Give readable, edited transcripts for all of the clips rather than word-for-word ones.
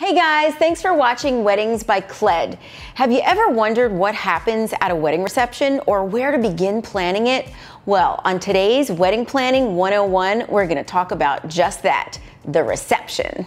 Hey guys, thanks for watching Weddings by Cled. Have you ever wondered what happens at a wedding reception or where to begin planning it? Well, on today's Wedding Planning 101, we're going to talk about just that, the reception.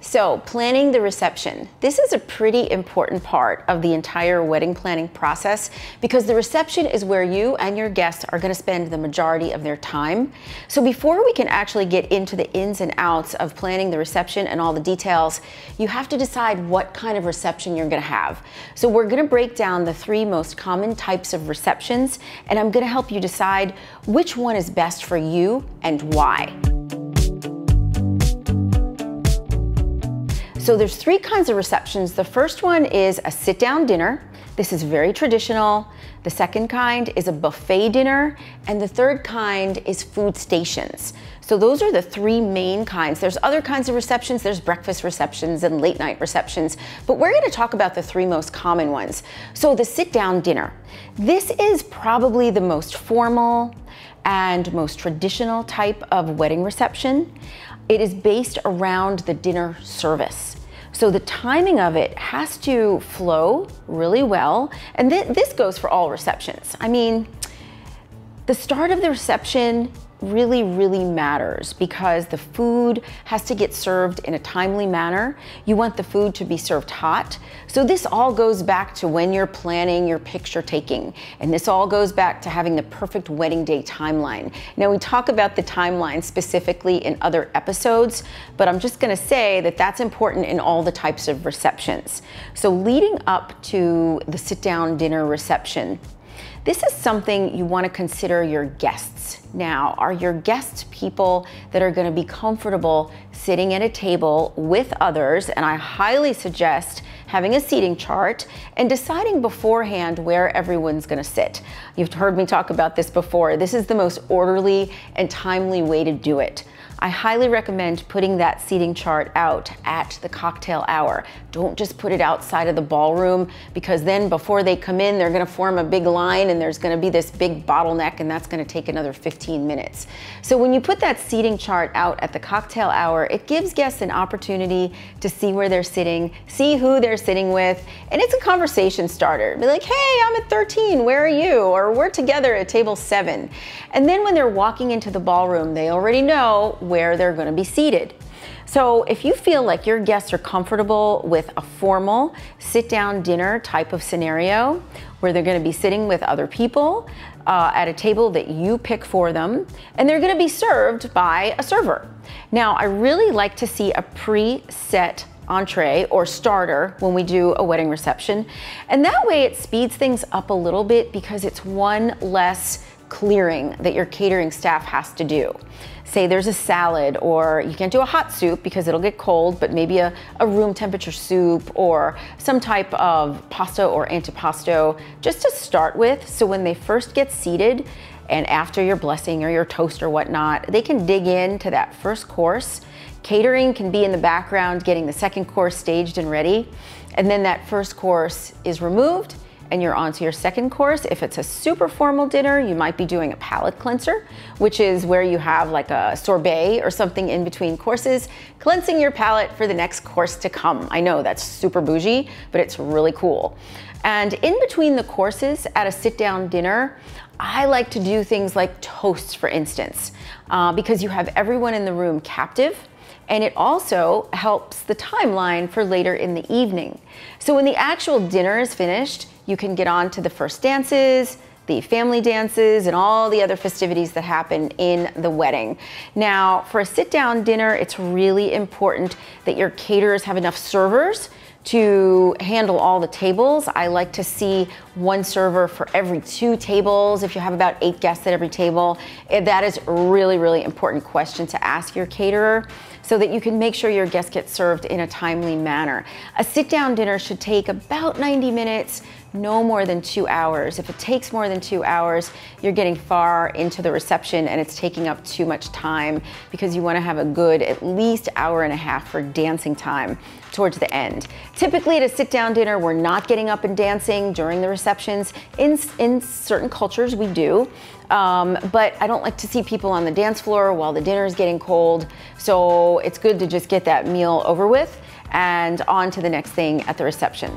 So, planning the reception. This is a pretty important part of the entire wedding planning process because the reception is where you and your guests are going to spend the majority of their time. So before we can actually get into the ins and outs of planning the reception and all the details, you have to decide what kind of reception you're going to have. So we're going to break down the 3 most common types of receptions, and I'm going to help you decide which one is best for you and why. So there's 3 kinds of receptions. The first one is a sit-down dinner. This is very traditional. The second kind is a buffet dinner. And the third kind is food stations. So those are the 3 main kinds. There's other kinds of receptions. There's breakfast receptions and late night receptions, but we're going to talk about the 3 most common ones. So the sit-down dinner. This is probably the most formal and most traditional type of wedding reception. It is based around the dinner service. So the timing of it has to flow really well. And this goes for all receptions. I mean, the start of the reception really matters because the food has to get served in a timely manner. You want the food to be served hot. So this all goes back to when you're planning your picture taking. And this all goes back to having the perfect wedding day timeline. Now we talk about the timeline specifically in other episodes, but I'm just gonna say that that's important in all the types of receptions. So leading up to the sit-down dinner reception, this is something you want to consider your guests. Now, are your guests people that are going to be comfortable sitting at a table with others? And I highly suggest having a seating chart and deciding beforehand where everyone's going to sit. You've heard me talk about this before. This is the most orderly and timely way to do it. I highly recommend putting that seating chart out at the cocktail hour. Don't just put it outside of the ballroom because then before they come in, they're gonna form a big line and there's gonna be this big bottleneck and that's gonna take another 15 minutes. So when you put that seating chart out at the cocktail hour, it gives guests an opportunity to see where they're sitting, see who they're sitting with, and it's a conversation starter. Be like, hey, I'm at 13, where are you? Or we're together at table 7. And then when they're walking into the ballroom, they already know where they're going to be seated. So if you feel like your guests are comfortable with a formal sit-down dinner type of scenario where they're going to be sitting with other people at a table that you pick for them, and they're going to be served by a server. Now, I really like to see a preset entree or starter when we do a wedding reception, and that way it speeds things up a little bit because it's one less clearing that your catering staff has to do. Say there's a salad, or you can't do a hot soup because it'll get cold, but maybe a room temperature soup or some type of pasta or antipasto just to start with. So when they first get seated and after your blessing or your toast or whatnot, they can dig into that first course. Catering can be in the background getting the second course staged and ready. And then that first course is removed and you're on to your second course. If it's a super formal dinner, you might be doing a palate cleanser, which is where you have like a sorbet or something in between courses, cleansing your palate for the next course to come. I know that's super bougie, but it's really cool. And in between the courses at a sit-down dinner, I like to do things like toasts, for instance, because you have everyone in the room captive. And it also helps the timeline for later in the evening. So when the actual dinner is finished, you can get on to the first dances, the family dances, and all the other festivities that happen in the wedding. Now, for a sit-down dinner, it's really important that your caterers have enough servers to handle all the tables. I like to see 1 server for every 2 tables. If you have about 8 guests at every table, that is a really important question to ask your caterer. so that you can make sure your guests get served in a timely manner. A sit-down dinner should take about 90 minutes, no more than 2 hours. If it takes more than 2 hours, you're getting far into the reception and it's taking up too much time, because you want to have a good at least hour and a half for dancing time towards the end. Typically at a sit-down dinner, we're not getting up and dancing during the receptions. In certain cultures, we do. But I don't like to see people on the dance floor while the dinner is getting cold. So it's good to just get that meal over with and on to the next thing at the reception.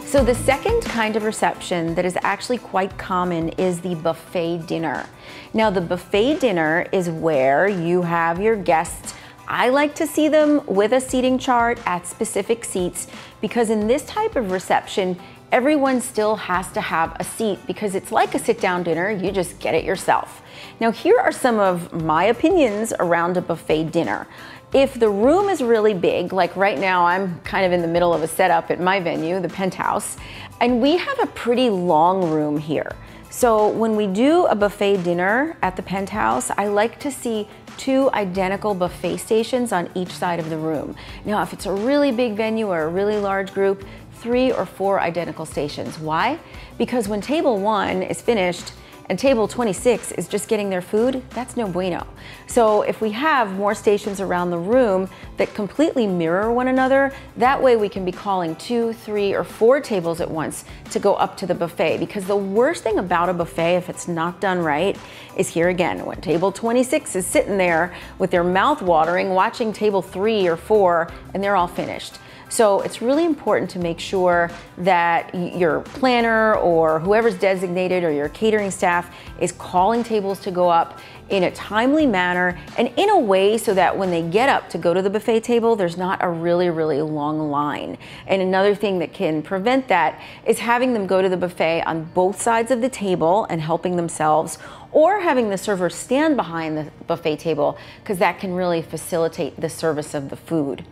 So the second kind of reception that is actually quite common is the buffet dinner. Now the buffet dinner is where you have your guests. I like to see them with a seating chart at specific seats, because in this type of reception, everyone still has to have a seat, because it's like a sit-down dinner, you just get it yourself. Now here are some of my opinions around a buffet dinner. If the room is really big, like right now I'm kind of in the middle of a setup at my venue, the Penthouse, and we have a pretty long room here. So when we do a buffet dinner at the Penthouse, I like to see 2 identical buffet stations on each side of the room. Now if it's a really big venue or a really large group, 3 or 4 identical stations. Why? Because when table 1 is finished and table 26 is just getting their food, that's no bueno. So if we have more stations around the room that completely mirror one another, that way we can be calling 2, 3, or 4 tables at once to go up to the buffet. Because the worst thing about a buffet, if it's not done right, is here again, when table 26 is sitting there with their mouth watering, watching table 3 or 4, and they're all finished. So it's really important to make sure that your planner or whoever's designated or your catering staff is calling tables to go up in a timely manner and in a way so that when they get up to go to the buffet table, there's not a really, really long line. And another thing that can prevent that is having them go to the buffet on both sides of the table and helping themselves, or having the server stand behind the buffet table, because that can really facilitate the service of the food.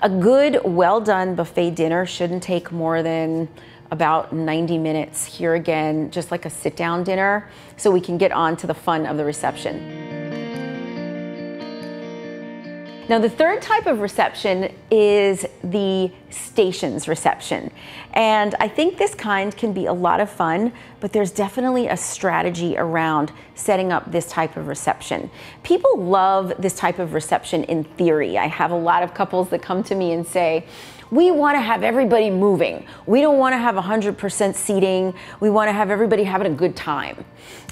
A good, well-done buffet dinner shouldn't take more than about 90 minutes. Here again, just like a sit-down dinner, so we can get on to the fun of the reception. Now the third type of reception is the stations reception. And I think this kind can be a lot of fun, but there's definitely a strategy around setting up this type of reception. People love this type of reception in theory. I have a lot of couples that come to me and say, we want to have everybody moving. We don't want to have 100% seating. We want to have everybody having a good time.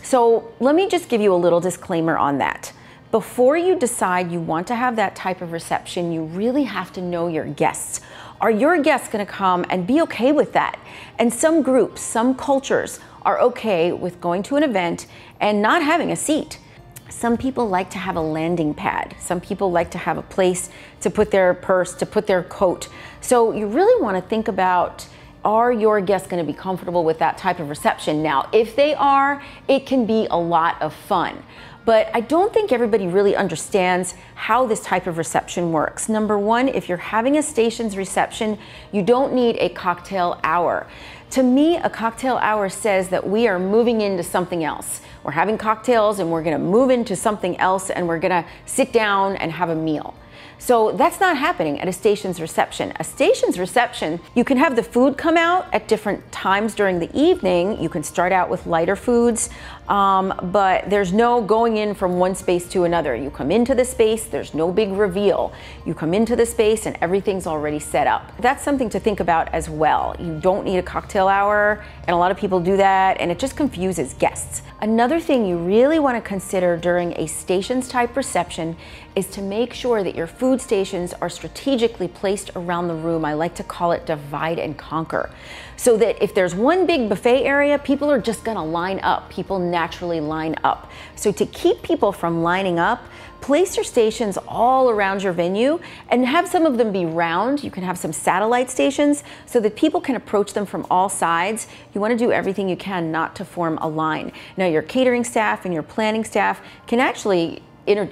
So let me just give you a little disclaimer on that. Before you decide you want to have that type of reception, you really have to know your guests. Are your guests going to come and be okay with that? And some groups, some cultures are okay with going to an event and not having a seat. Some people like to have a landing pad. Some people like to have a place to put their purse, to put their coat. So you really want to think about, are your guests going to be comfortable with that type of reception? Now, if they are, it can be a lot of fun. But I don't think everybody really understands how this type of reception works. Number one, if you're having a stations reception, you don't need a cocktail hour. To me, a cocktail hour says that we are moving into something else. We're having cocktails and we're gonna move into something else and we're gonna sit down and have a meal. So that's not happening at a stations reception. A stations reception, you can have the food come out at different times during the evening. You can start out with lighter foods, but there's no going in from one space to another. You come into the space, there's no big reveal. You come into the space and everything's already set up. That's something to think about as well. You don't need a cocktail hour, and a lot of people do that, and it just confuses guests. Another thing you really want to consider during a stations type reception is to make sure that your food stations are strategically placed around the room. I like to call it divide and conquer. So that if there's one big buffet area, people are just gonna line up. People naturally line up. So to keep people from lining up, place your stations all around your venue and have some of them be round. You can have some satellite stations so that people can approach them from all sides. You want to do everything you can not to form a line. Now your catering staff and your planning staff can actually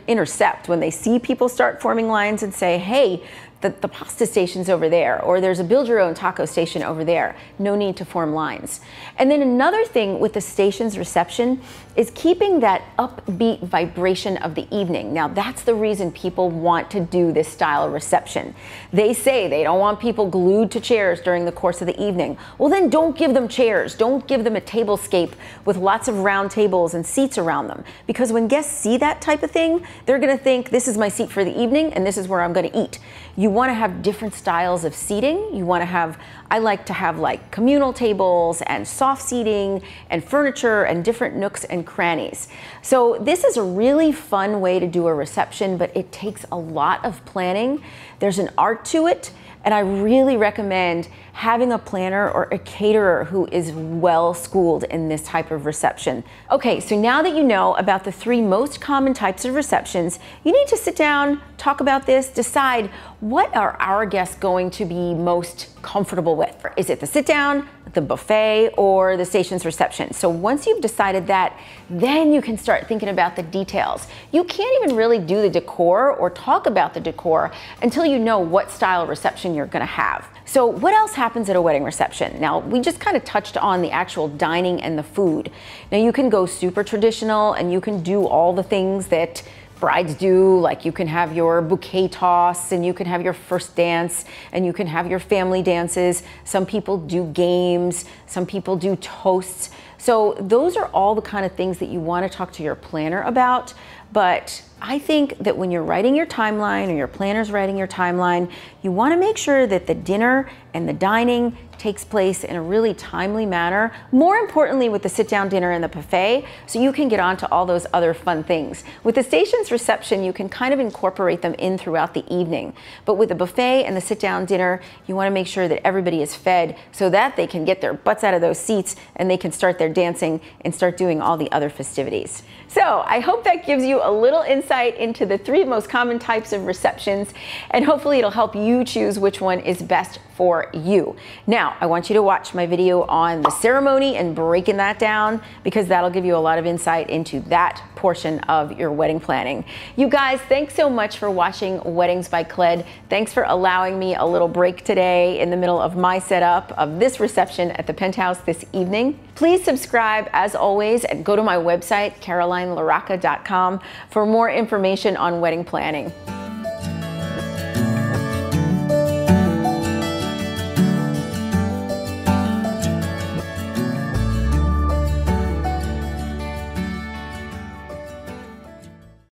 intercept when they see people start forming lines and say, hey, the pasta station's over there, or there's a build your own taco station over there. No need to form lines. And then another thing with the station's reception is keeping that upbeat vibration of the evening. Now that's the reason people want to do this style of reception. They say they don't want people glued to chairs during the course of the evening. Well, then don't give them chairs. Don't give them a tablescape with lots of round tables and seats around them. Because when guests see that type of thing, they're gonna think this is my seat for the evening and this is where I'm gonna eat. You wanna have different styles of seating. You wanna have, I like to have like communal tables and soft seating and furniture and different nooks and crannies. So this is a really fun way to do a reception, but it takes a lot of planning. There's an art to it, and I really recommend having a planner or a caterer who is well schooled in this type of reception. Okay, so now that you know about the 3 most common types of receptions, you need to sit down, talk about this, decide what are our guests going to be most comfortable with. Is it the sit down, the buffet, or the station's reception? So once you've decided that, then you can start thinking about the details. You can't even really do the decor or talk about the decor until you know what style reception you're gonna have. So what else happens at a wedding reception? Now, we just kind of touched on the actual dining and the food. Now you can go super traditional and you can do all the things that brides do, like you can have your bouquet toss and you can have your first dance and you can have your family dances. Some people do games, some people do toasts. So those are all the kind of things that you want to talk to your planner about. But I think that when you're writing your timeline or your planner's writing your timeline, you want to make sure that the dinner and the dining takes place in a really timely manner. More importantly, with the sit-down dinner and the buffet, so you can get on to all those other fun things. With the station's reception, you can kind of incorporate them in throughout the evening. But with the buffet and the sit-down dinner, you want to make sure that everybody is fed so that they can get their butts out of those seats and they can start their dancing and start doing all the other festivities. So I hope that gives you a little insight into the 3 most common types of receptions, and hopefully it'll help you choose which one is best for you. Now, I want you to watch my video on the ceremony and breaking that down, because that'll give you a lot of insight into that portion of your wedding planning. You guys, thanks so much for watching Weddings by Cled. Thanks for allowing me a little break today in the middle of my setup of this reception at the Penthouse this evening. Please subscribe as always and go to my website, CarolineLaRocca.com, for more information on wedding planning.